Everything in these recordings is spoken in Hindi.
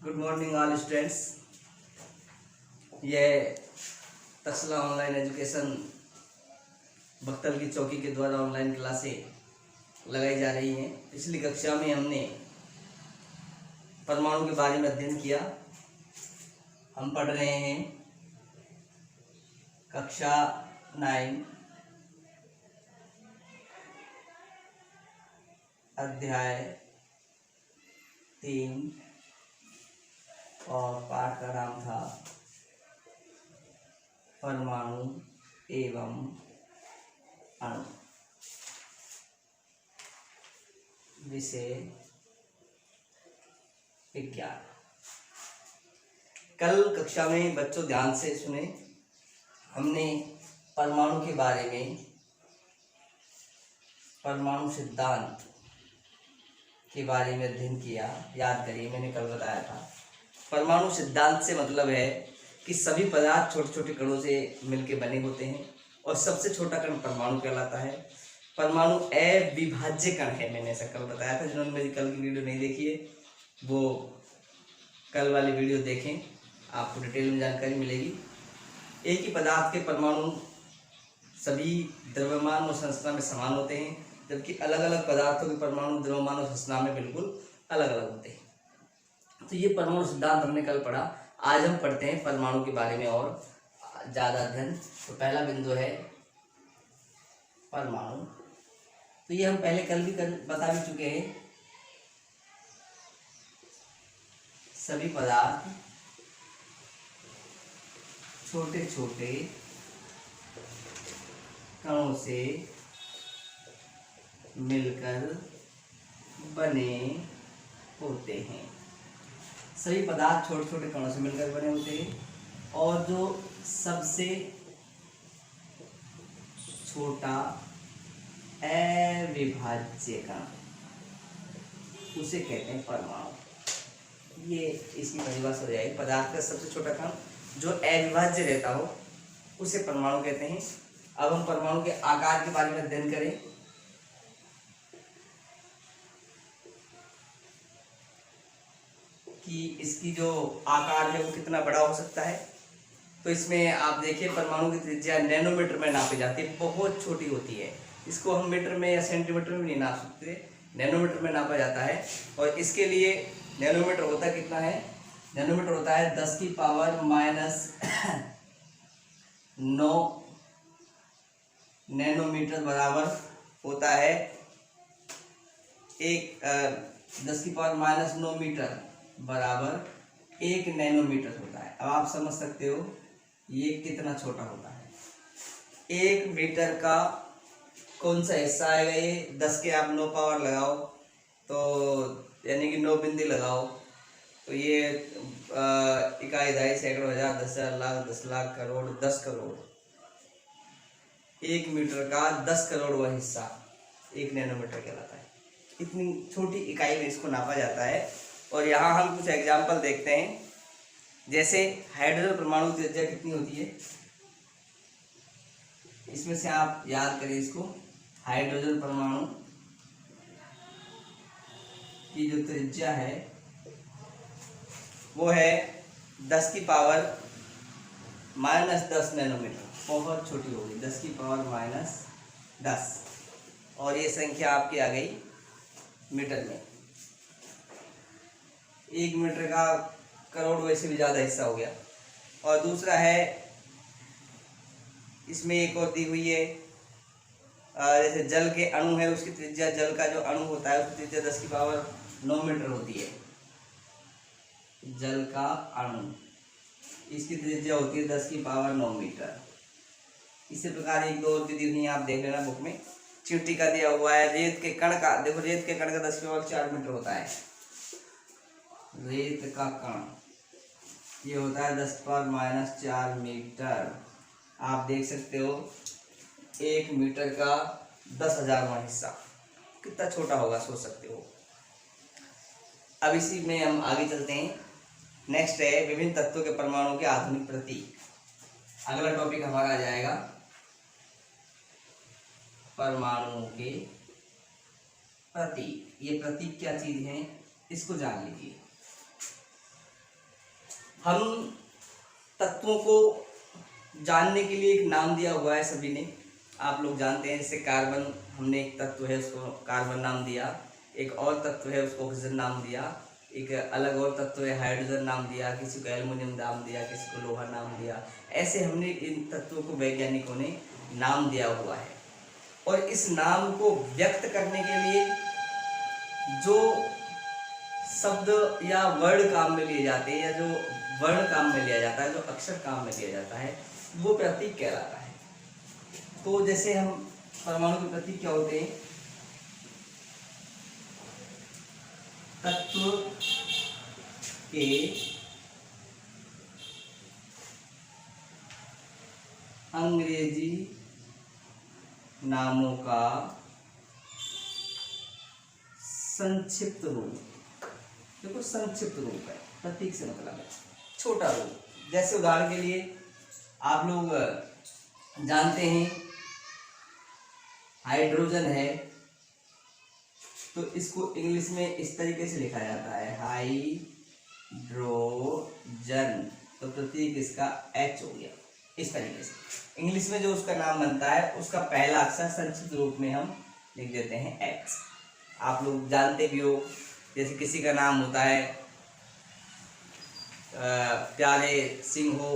Good morning all students. यह तसला ऑनलाइन एजुकेशन बख्तर की चौकी के द्वारा ऑनलाइन क्लासें लगाई जा रही हैं। पिछली कक्षा में हमने परमाणु के बारे में अध्ययन किया। हम पढ़ रहे हैं कक्षा 9 अध्याय 3 और पाठ का नाम था परमाणु एवं अणु। विषय विज्ञान। कल कक्षा में बच्चों ध्यान से सुने, हमने परमाणु के बारे में, परमाणु सिद्धांत के बारे में अध्ययन किया। याद करिए, मैंने कल बताया था परमाणु सिद्धांत से मतलब है कि सभी पदार्थ छोटे छोटे कणों से मिलकर बने होते हैं और सबसे छोटा कण परमाणु कहलाता है। परमाणु अविभाज्य कण है, मैंने ऐसा कल बताया था। जिन्होंने मेरी कल की वीडियो नहीं देखी है वो कल वाली वीडियो देखें, आपको डिटेल में जानकारी मिलेगी। एक ही पदार्थ के परमाणु सभी द्रव्यमान और संरचना में समान होते हैं, जबकि अलग अलग पदार्थों के परमाणु द्रव्यमान और संरचना में बिल्कुल अलग अलग होते हैं। तो ये परमाणु सिद्धांत हमने कल पढ़ा। आज हम पढ़ते हैं परमाणु के बारे में और ज़्यादा अध्ययन। तो पहला बिंदु है परमाणु। तो ये हम पहले कल भी बता भी चुके हैं। सभी पदार्थ छोटे छोटे कणों से मिलकर बने होते हैं। सभी पदार्थ छोटे छोटे कणों से मिलकर बने होते हैं और जो सबसे छोटा अविभाज्य कण उसे कहते हैं परमाणु। ये इसकी परिभाषा हो जाएगी। पदार्थ का सबसे छोटा कण जो अविभाज्य रहता हो उसे परमाणु कहते हैं। अब हम परमाणु के आकार के बारे में अध्ययन करें। कि इसकी जो आकार है वो कितना बड़ा हो सकता है। तो इसमें आप देखिए, परमाणु की त्रिज्या नैनोमीटर में नापी जाती है, बहुत छोटी होती है। इसको हम मीटर में या सेंटीमीटर में नहीं नाप सकते, नैनोमीटर में नापा जाता है। और इसके लिए नैनोमीटर होता कितना है? नैनोमीटर होता है 10 की पावर -9 नैनोमीटर बराबर होता है 10 की पावर -9 मीटर बराबर 1 नैनोमीटर होता है। अब आप समझ सकते हो ये कितना छोटा होता है। 1 मीटर का कौन सा हिस्सा आएगा ये? 10 के आप 9 पावर लगाओ तो यानी कि 9 बिंदी लगाओ तो ये इकाई, दहाई, सैकड़ों, हजार, 10,000, लाख, 10 लाख, करोड़, 10 करोड़। 1 मीटर का 10 करोड़वां हिस्सा 1 नैनोमीटर कहलाता है। इतनी छोटी इकाई में इसको नापा जाता है। और यहाँ हम कुछ एग्जाम्पल देखते हैं। जैसे हाइड्रोजन परमाणु की त्रिज्या कितनी होती है, इसमें से आप याद करें इसको। हाइड्रोजन परमाणु की जो त्रिज्या है वो है 10 की पावर -10 नैनोमीटर। बहुत छोटी होगी, 10 की पावर -10। और ये संख्या आपकी आ गई मीटर में। 1 मीटर का करोड़ वैसे भी ज़्यादा हिस्सा हो गया। और दूसरा है, इसमें एक और दी हुई है, जैसे जल के अणु है, उसकी त्रिज्या, जल का जो अणु होता है उसकी त्रिज्या 10 की पावर 9 मीटर होती है। जल का अणु, इसकी त्रिज्या होती है 10 की पावर 9 मीटर। इसी प्रकार एक दो और दी हुई है, आप देख लेना बुक में। चींटी का दिया हुआ है रेत के कण का। देखो, रेत के कण का 10 की पावर 4 मीटर होता है। रेत का कण ये होता है 10 की पावर -4 मीटर। आप देख सकते हो 1 मीटर का 10,000वां हिस्सा कितना छोटा होगा, सोच सकते हो। अब इसी में हम आगे चलते हैं। नेक्स्ट है विभिन्न तत्वों के परमाणु के आधुनिक प्रतीक। अगला टॉपिक हमारा आ जाएगा परमाणुओं के प्रतीक। ये प्रतीक क्या चीज है इसको जान लीजिए। हम तत्वों को जानने के लिए एक नाम दिया हुआ है सभी ने, आप लोग जानते हैं। जैसे कार्बन, हमने एक तत्व है उसको कार्बन नाम दिया, एक और तत्व है उसको ऑक्सीजन नाम दिया, एक अलग और तत्व है हाइड्रोजन नाम दिया, किसी को एल्युमिनियम नाम दिया, किसी को लोहा नाम दिया। ऐसे हमने इन तत्वों को वैज्ञानिकों ने नाम दिया हुआ है। और इस नाम को व्यक्त करने के लिए जो शब्द या वर्ड काम में लिए जाते हैं, या जो वर्ण काम में लिया जाता है, जो अक्षर काम में लिया जाता है, वो प्रतीक कहलाता है। तो जैसे हम परमाणु के प्रतीक क्या होते हैं? तत्व के अंग्रेजी नामों का संक्षिप्त रूप। देखो संक्षिप्त रूप है, प्रतीक से मतलब है छोटा रूप। जैसे उदाहरण के लिए आप लोग जानते हैं हाइड्रोजन है, तो इसको इंग्लिश में इस तरीके से लिखा जाता है हाइड्रोजन, तो प्रतीक इसका H हो गया। इस तरीके से इंग्लिश में जो उसका नाम बनता है उसका पहला अक्षर संक्षिप्त रूप में हम लिख देते हैं X। आप लोग जानते भी हो, जैसे किसी का नाम होता है प्यारे सिंह हो,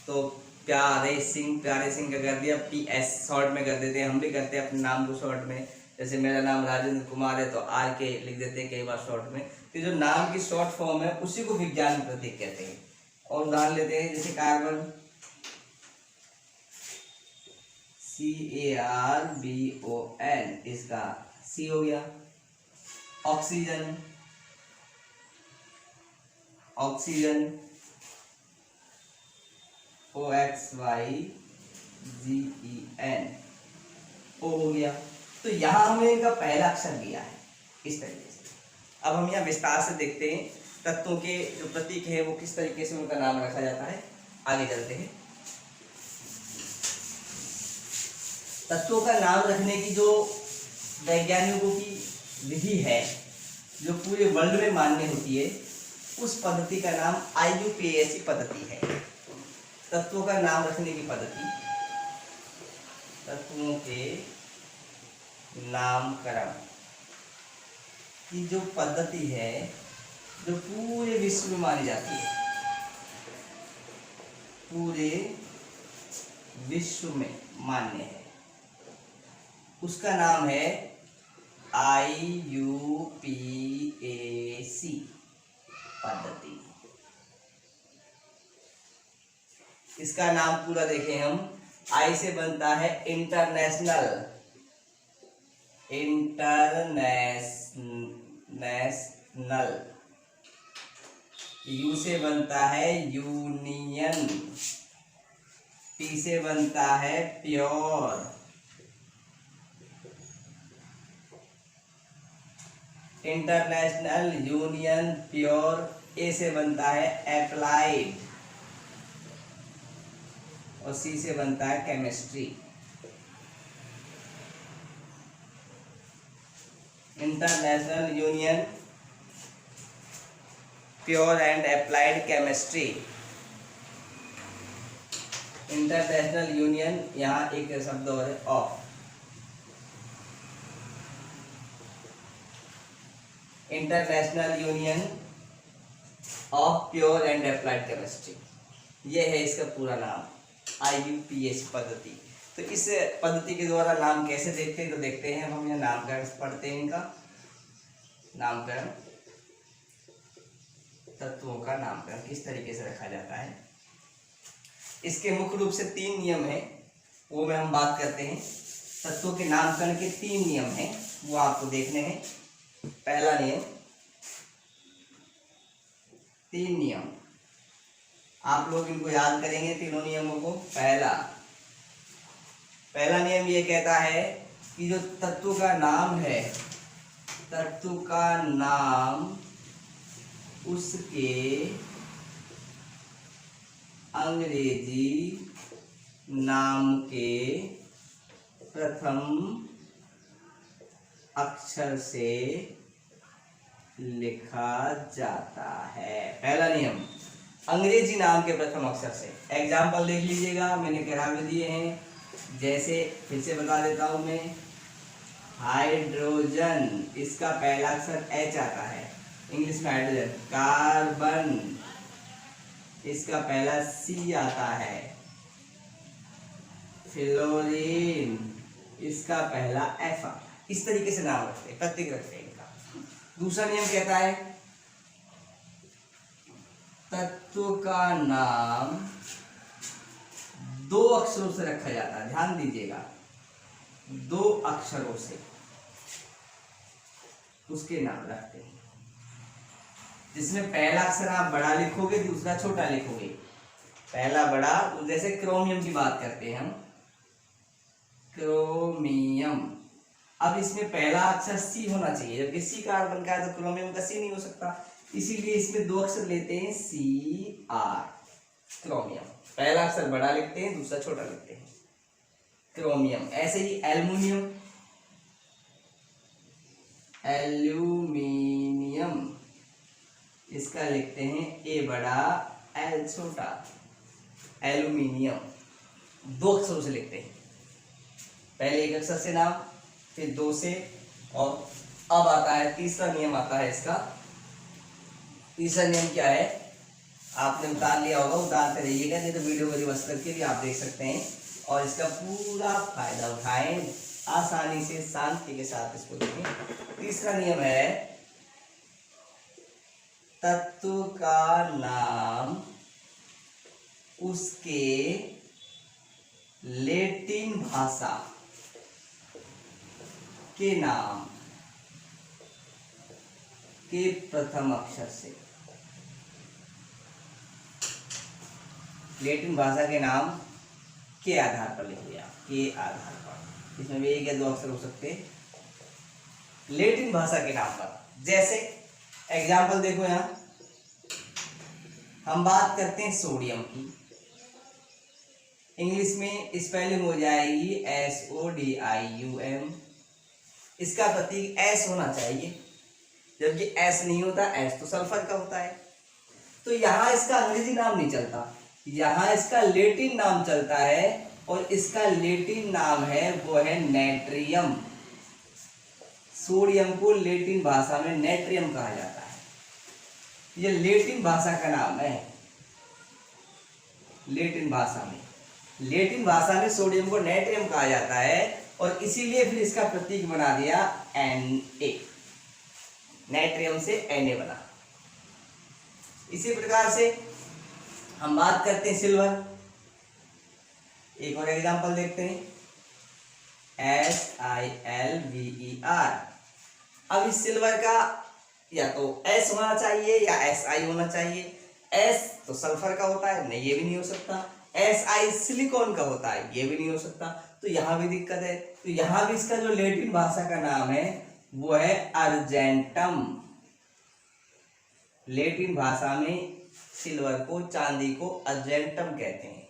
तो प्यारे सिंह का कर दिया PS शॉर्ट में कर देते हैं। हम भी करते हैं अपने नाम को शॉर्ट में। जैसे मेरा नाम राजेंद्र कुमार है तो RK लिख देते हैं कई बार शॉर्ट में। तो जो नाम की शॉर्ट फॉर्म है उसी को विज्ञान प्रतीक कहते हैं। और उदाहरण लेते हैं, जैसे कार्बन CARBON, इसका C हो गया। ऑक्सीजन OXYGEN O हो गया। तो यहाँ हमने इनका पहला अक्षर लिया है इस तरीके से। अब हम यहाँ विस्तार से देखते हैं तत्वों के जो प्रतीक है वो किस तरीके से उनका नाम रखा जाता है। आगे चलते हैं। तत्वों का नाम रखने की जो वैज्ञानिकों की विधि है, जो पूरे वर्ल्ड में मान्य होती है, उस पद्धति का नाम IUPAC पद्धति है। तत्वों का नाम रखने की पद्धति, तत्वों के नामकरण की जो पद्धति है, जो पूरे विश्व में मानी जाती है, पूरे विश्व में मान्य है, उसका नाम है IUPAC पद्धति। इसका नाम पूरा देखें हम, I से बनता है इंटरनेशनल, U से बनता है यूनियन, P से बनता है pure, international union pure. A से बनता है अप्लाइड, और C से बनता है chemistry. International union pure and applied chemistry. International union, यहाँ एक शब्द और है of, international union of pure and applied chemistry, ये है इसका पूरा नाम, IUPAC पद्धति। तो इस पद्धति के द्वारा नाम कैसे देखते हैं, तो देखते हैं हम यहाँ नामकरण पढ़ते हैं। इनका नामकरण, तत्वों का नामकरण किस तरीके से रखा जाता है। इसके मुख्य रूप से 3 नियम है, वो में हम बात करते हैं। तत्वों के नामकरण के 3 नियम हैं, वो आपको देखने हैं। पहला नियम, 3 नियम आप लोग इनको याद करेंगे, तीनों नियमों को। पहला नियम ये कहता है कि जो तत्व का नाम है, तत्व का नाम उसके अंग्रेजी नाम के प्रथम अक्षर से लिखा जाता है। पहला नियम, अंग्रेजी नाम के प्रथम अक्षर से। एग्जाम्पल देख लीजिएगा, मैंने करा में दिए हैं। जैसे फिर से बता देता हूं मैं, हाइड्रोजन, इसका पहला अक्षर एच आता है इंग्लिश में हाइड्रोजन। कार्बन, इसका पहला सी आता है। फ्लोरीन, इसका पहला एफ आता है। इस तरीके से नाम रखते हैं, प्रतीक रखते हैं इनका। दूसरा नियम कहता है तत्व का नाम दो अक्षरों से रखा जाता है। ध्यान दीजिएगा, दो अक्षरों से उसके नाम रखते हैं, जिसमें पहला अक्षर आप बड़ा लिखोगे, दूसरा छोटा लिखोगे। पहला बड़ा, जैसे क्रोमियम की बात करते हैं हम, क्रोमियम। अब इसमें पहला अक्षर सी होना चाहिए, जबकि सी कार्बन का है तो क्रोमियम का सी नहीं हो सकता, इसीलिए इसमें दो अक्षर लेते हैं, सी आर, क्रोमियम। पहला अक्षर बड़ा लिखते हैं, दूसरा छोटा लिखते हैं, क्रोमियम। ऐसे ही एल्युमिनियम, एल्यूमिनियम, इसका लिखते हैं ए बड़ा एल छोटा, एल्यूमिनियम। दो अक्षरों से लिखते हैं, पहले एक अक्षर से नाम, फिर दो से। और अब आता है तीसरा नियम, आता है इसका। तीसरा नियम क्या है, आपने उतार लिया होगा, उतारते रहिएगा, नहीं तो वीडियो को रिवर्स करके भी आप देख सकते हैं और इसका पूरा फायदा उठाएं, आसानी से शांति के साथ इसको देखें। तीसरा नियम है तत्व का नाम उसके लैटिन भाषा के नाम के प्रथम अक्षर से। लैटिन भाषा के नाम के आधार पर लिख लिया, के आधार पर। इसमें भी एक या दो अक्षर हो सकते हैं, लैटिन भाषा के नाम पर। जैसे एग्जाम्पल देखो, यहां हम बात करते हैं सोडियम की, इंग्लिश में स्पेलिंग हो जाएगी SODIUM। इसका प्रतीक एस होना चाहिए, जबकि एस नहीं होता, एस तो सल्फर का होता है। तो यहां इसका अंग्रेजी नाम नहीं चलता, यहां इसका लैटिन नाम चलता है, और इसका लैटिन नाम है वो है नेट्रियम। सोडियम को लैटिन भाषा में नेट्रियम कहा जाता है। ये लैटिन भाषा का नाम है, लैटिन भाषा में। लैटिन भाषा में सोडियम को नेट्रियम कहा जाता है, और इसीलिए फिर इसका प्रतीक बना दिया Na। नेट्रियम से Na बना। इसी प्रकार से हम बात करते हैं सिल्वर। एक और एग्जांपल देखते हैं, SILVER। अब इस सिल्वर का या तो S होना चाहिए या SI होना चाहिए। S तो सल्फर का होता है, नहीं ये भी नहीं हो सकता। SI सिलिकॉन का होता है, ये भी नहीं हो सकता। तो यहां भी दिक्कत है। तो यहां भी इसका जो लैटिन भाषा का नाम है वो है अर्जेंटम। लैटिन भाषा में सिल्वर को, चांदी को अर्जेंटम कहते हैं।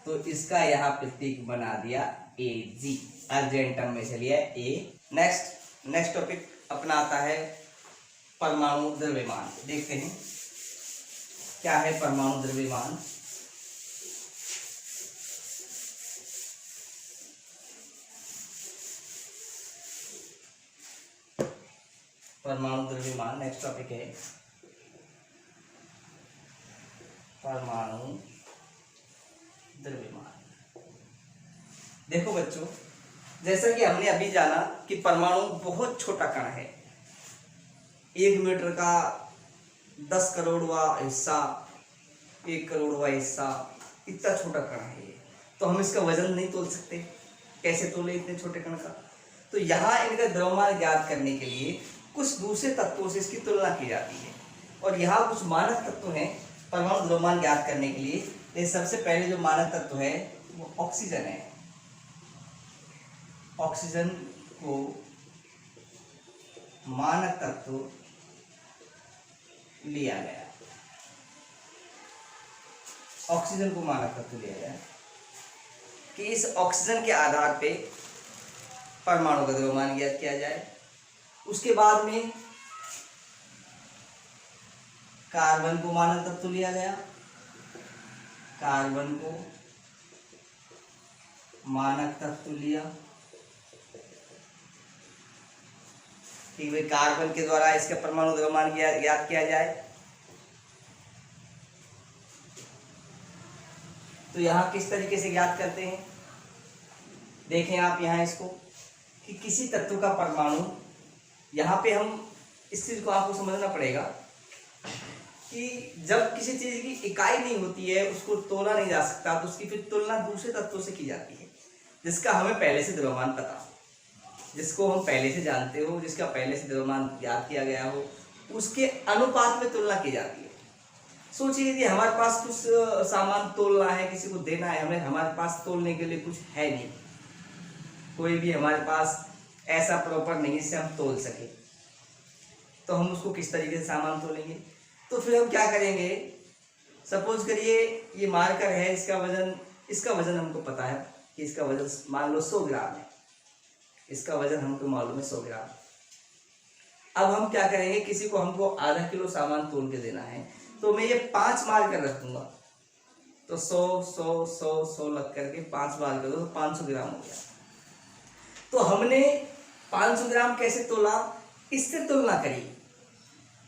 तो इसका यहाँ प्रतीक बना दिया AG, अर्जेंटम में से लिया A। नेक्स्ट टॉपिक अपना आता है परमाणु द्रव्यमान। देखते हैं क्या है परमाणु द्रव्यमान। परमाणु द्रव्यमान नेक्स्ट टॉपिक है परमाणु द्रव्यमान। देखो बच्चों, जैसा कि हमने अभी जाना कि परमाणु बहुत छोटा कण है, 1 मीटर का 10 करोड़वा हिस्सा, 1 करोड़वा हिस्सा, इतना छोटा कण है ये। तो हम इसका वजन नहीं तोल सकते, कैसे तोले इतने छोटे कण का। तो यहाँ इनका द्रव्यमान ज्ञात करने के लिए कुछ दूसरे तत्वों से इसकी तुलना की जाती है, और यहाँ कुछ मानक तत्व हैं परमाणु द्रव्यमान ज्ञात करने के लिए। तो सबसे पहले जो मानक तत्व है वो ऑक्सीजन है। ऑक्सीजन को मानक तत्व लिया गया, ऑक्सीजन को मानक तत्व लिया गया कि इस ऑक्सीजन के आधार पे परमाणु का द्रव्यमान ज्ञात किया जाए। उसके बाद में कार्बन को मानक तत्व लिया गया, कार्बन को मानक तत्व लिया। ठीक भाई, कार्बन के द्वारा इसके परमाणु द्रव्यमान ज्ञात किया जाए। तो यहाँ किस तरीके से ज्ञात करते हैं, देखें आप यहाँ इसको कि किसी तत्व का परमाणु, यहाँ पे हम इस चीज को आपको समझना पड़ेगा कि जब किसी चीज की इकाई नहीं होती है, उसको तोला नहीं जा सकता, तो उसकी फिर तुलना दूसरे तत्वों से की जाती है जिसका हमें पहले से द्रव्यमान पता हो, जिसको हम पहले से जानते हो, जिसका पहले से द्रव्यमान ज्ञात किया गया हो, उसके अनुपात में तुलना की जाती है। सोचिए यदि हमारे पास कुछ सामान तोलना है, किसी को देना है, हमारे पास तोलने के लिए कुछ है नहीं, कोई भी हमारे पास ऐसा प्रॉपर नहीं जिससे हम तोल सके, तो हम उसको किस तरीके से सामान तोलेंगे। तो फिर हम क्या करेंगे, सपोज करिए ये मार्कर है, इसका वजन हमको पता है कि इसका वजन मान लो 100 ग्राम है, इसका वजन हमको मालूम है 100 ग्राम। अब हम क्या करेंगे, किसी को हमको आधा किलो सामान तोल के देना है, तो मैं ये 5 मार्कर रख दूंगा, तो 100 लग करके 5 मार्कर दो तो 500 ग्राम हो गया। तो हमने 500 ग्राम कैसे तोला, इससे तुलना करी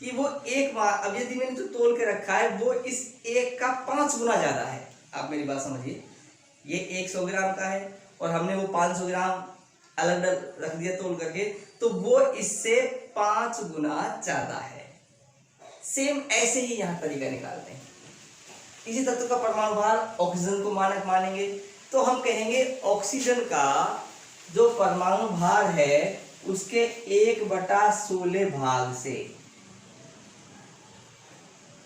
कि वो अब यदि मैंने जो तोल के रखा है वो इस एक का 5 गुना ज्यादा है। आप मेरी बात समझिए, ये 100 ग्राम का है और हमने वो 500 ग्राम अलग अलग रख दिया तोल करके, तो वो इससे 5 गुना ज्यादा है। सेम ऐसे ही यहाँ तरीका निकालते हैं। इसी तत्व का परमाणु भार ऑक्सीजन को मानक मानेंगे, तो हम कहेंगे ऑक्सीजन का जो परमाणु भार है उसके 1/16 भाग से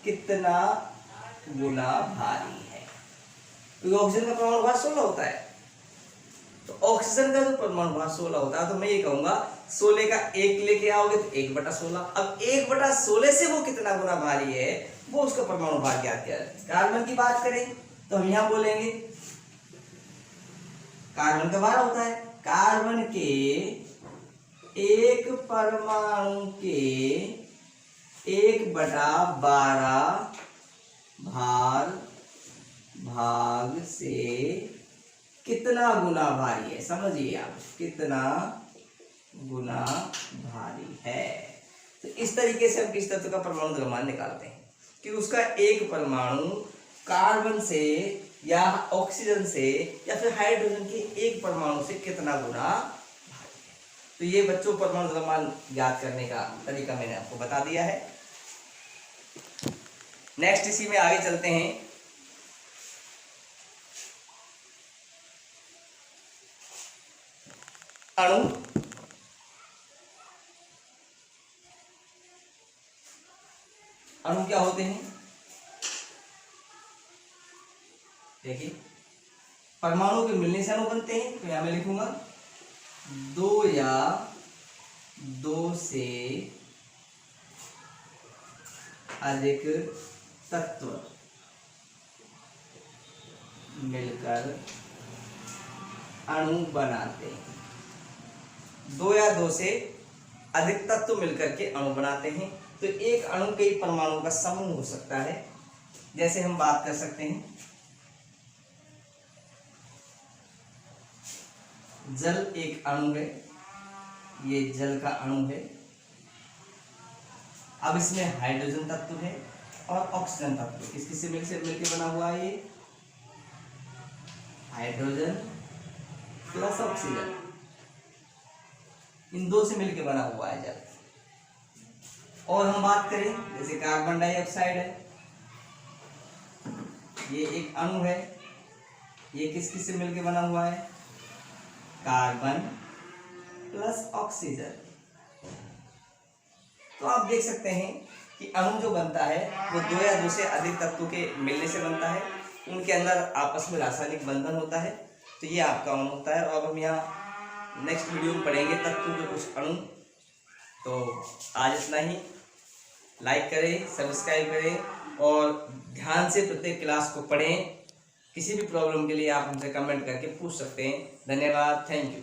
कितना गुना भारी है। तो ऑक्सीजन का परमाणु भार 16 होता है, तो ऑक्सीजन का जो परमाणु भार 16 होता है, तो मैं ये कहूंगा 16 का 1 लेके आओगे तो 1/16। अब 1/16 से वो कितना गुना भारी है, वो उसका परमाणु भार ज्ञात किया जाए। कार्बन की बात करें तो हम यहां बोलेंगे कार्बन का भार होता है, कार्बन के एक परमाणु के 1/12 भाग से कितना गुना भारी है। समझिए आप, कितना गुना भारी है। तो इस तरीके से हम किस तत्व का परमाणु द्रव्यमान निकालते हैं कि उसका एक परमाणु कार्बन से या ऑक्सीजन से या फिर हाइड्रोजन के एक परमाणु से कितना गुना भारी है। तो ये बच्चों परमाणु द्रव्यमान ज्ञात करने का तरीका मैंने आपको बता दिया है। नेक्स्ट इसी में आगे चलते हैं। अणु क्या होते हैं, देखिए परमाणु के मिलने से अणु बनते हैं। तो यहां मैं लिखूंगा 2 या 2 से अधिक तत्व मिलकर अणु बनाते हैं। 2 या 2 से अधिक तत्व मिलकर के अणु बनाते हैं। तो एक अणु कई परमाणु का समूह हो सकता है। जैसे हम बात कर सकते हैं जल एक अणु है, ये जल का अणु है। अब इसमें हाइड्रोजन तत्व है और ऑक्सीजन तत्व किस से मिलकर बना हुआ है, ये हाइड्रोजन प्लस ऑक्सीजन, इन 2 से मिलकर बना हुआ है जल। और हम बात करें जैसे कार्बन डाइऑक्साइड है, ये एक अणु है, ये किस से मिलकर बना हुआ है, कार्बन प्लस ऑक्सीजन। तो आप देख सकते हैं कि अणु जो बनता है वो 2 या 2 से अधिक तत्वों के मिलने से बनता है। उनके अंदर आपस में रासायनिक बंधन होता है, तो ये आपका अणु होता है। और अब हम यहाँ नेक्स्ट वीडियो में पढ़ेंगे तत्व के कुछ अणु। तो आज इतना ही। लाइक करें, सब्सक्राइब करें और ध्यान से प्रत्येक क्लास को पढ़ें। किसी भी प्रॉब्लम के लिए आप हमसे कमेंट करके पूछ सकते हैं। धन्यवाद, थैंक यू।